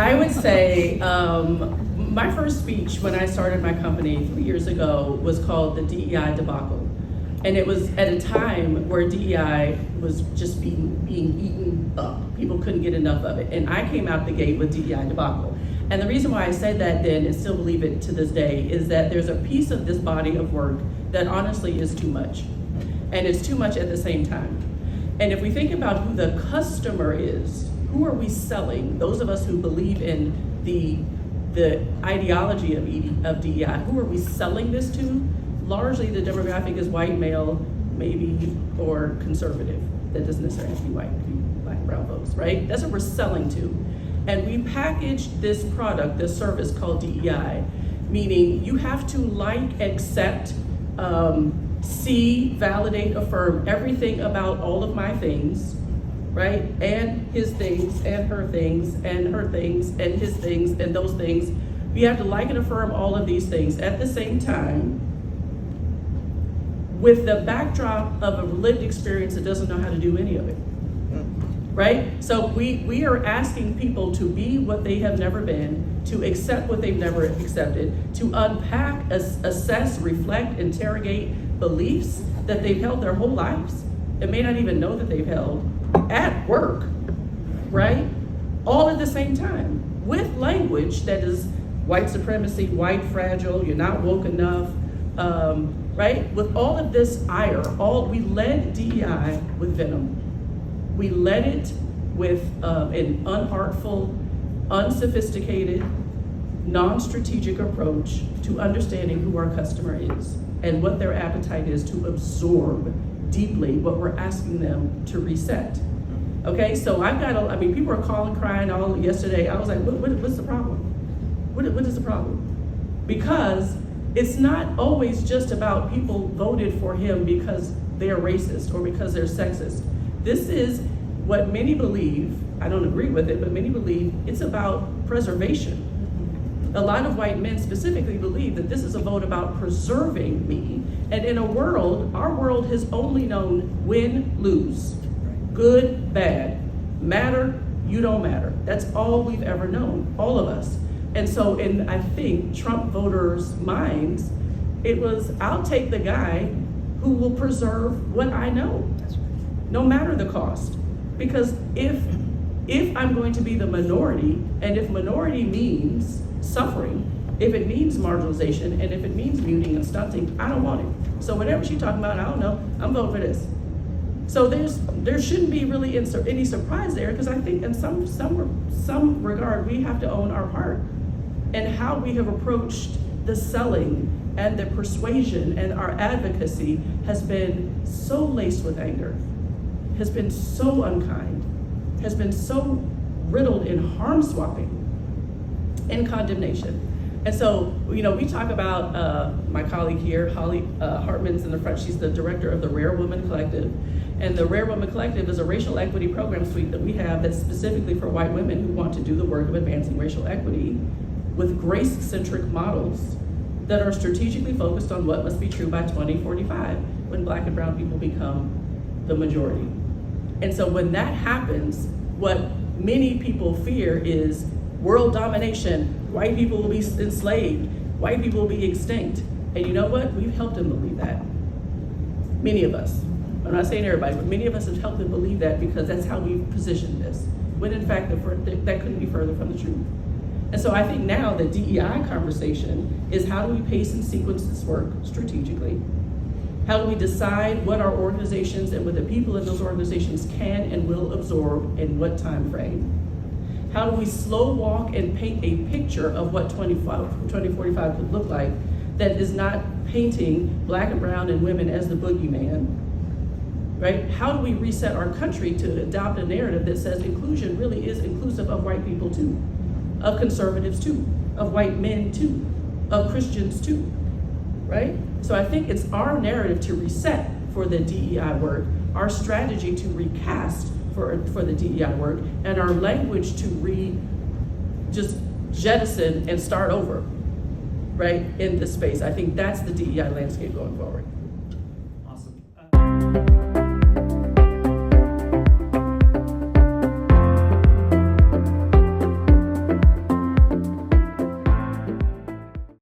I would say my first speech when I started my company 3 years ago was called the DEI debacle. And it was at a time where DEI was just being eaten up. People couldn't get enough of it. And I came out the gate with DEI debacle. And the reason why I said that then and still believe it to this day is that there's a piece of this body of work that honestly is too much. And it's too much at the same time. And if we think about who the customer is, who are we selling? Those of us who believe in the ideology of DEI, who are we selling this to? Largely the demographic is white male, maybe, or conservative. That doesn't necessarily have to be white, it could be black, brown folks, right? That's what we're selling to. And we package this product, this service called DEI, meaning you have to like, accept, see, validate, affirm everything about all of my things, right? And his things, and her things, and her things, and his things, and those things. We have to like and affirm all of these things at the same time with the backdrop of a lived experience that doesn't know how to do any of it, right? So we are asking people to be what they have never been, to accept what they've never accepted, to unpack, assess, reflect, interrogate beliefs that they've held their whole lives and may not even know that they've held at work, right? All at the same time with language that is white supremacy, white fragile, you're not woke enough, right? With all of this ire, we led DEI with venom. We led it with an unartful, unsophisticated, non-strategic approach to understanding who our customer is and what their appetite is to absorb deeply what we're asking them to reset. Okay, so people are calling, crying all yesterday. I was like, what's the problem? What is the problem? Because it's not always just about people voted for him because they're racist or because they're sexist. This is what many believe, I don't agree with it, but many believe it's about preservation. A lot of white men specifically believe that this is a vote about preserving me. And in our world has only known win, lose, good, bad, matter, you don't matter. That's all we've ever known, all of us. And so in, I think, Trump voters' minds, it was, I'll take the guy who will preserve what I know, no matter the cost. Because if I'm going to be the minority, and if minority means suffering, if it means marginalization, and if it means muting and stunting, I don't want it. So whatever she's talking about, I don't know, I'm voting for this. So there shouldn't be really any surprise there, because I think in some regard, we have to own our part and how we have approached the selling and the persuasion and our advocacy has been so laced with anger, has been so unkind, has been so riddled in harm swapping and condemnation. And so, we talk about my colleague here, Holly Hartman's in the front. She's the director of the Rare Woman Collective. And the Rare Woman Collective is a racial equity program suite that we have that's specifically for white women who want to do the work of advancing racial equity with grace-centric models that are strategically focused on what must be true by 2045 when Black and brown people become the majority. And so when that happens, what many people fear is world domination, white people will be enslaved, white people will be extinct. And you know what? We've helped them believe that. Many of us. I'm not saying everybody, but many of us have helped them believe that because that's how we've positioned this. When in fact, that couldn't be further from the truth. And so I think now the DEI conversation is how do we pace and sequence this work strategically? How do we decide what our organizations and what the people in those organizations can and will absorb in what time frame? How do we slow walk and paint a picture of what 2045 could look like that is not painting Black and brown and women as the boogeyman, right? How do we reset our country to adopt a narrative that says inclusion really is inclusive of white people too, of conservatives too, of white men too, of Christians too, right? So I think it's our narrative to reset for the DEI work, our strategy to recast for the DEI work, and our language to just jettison and start over, right, in this space. I think that's the DEI landscape going forward.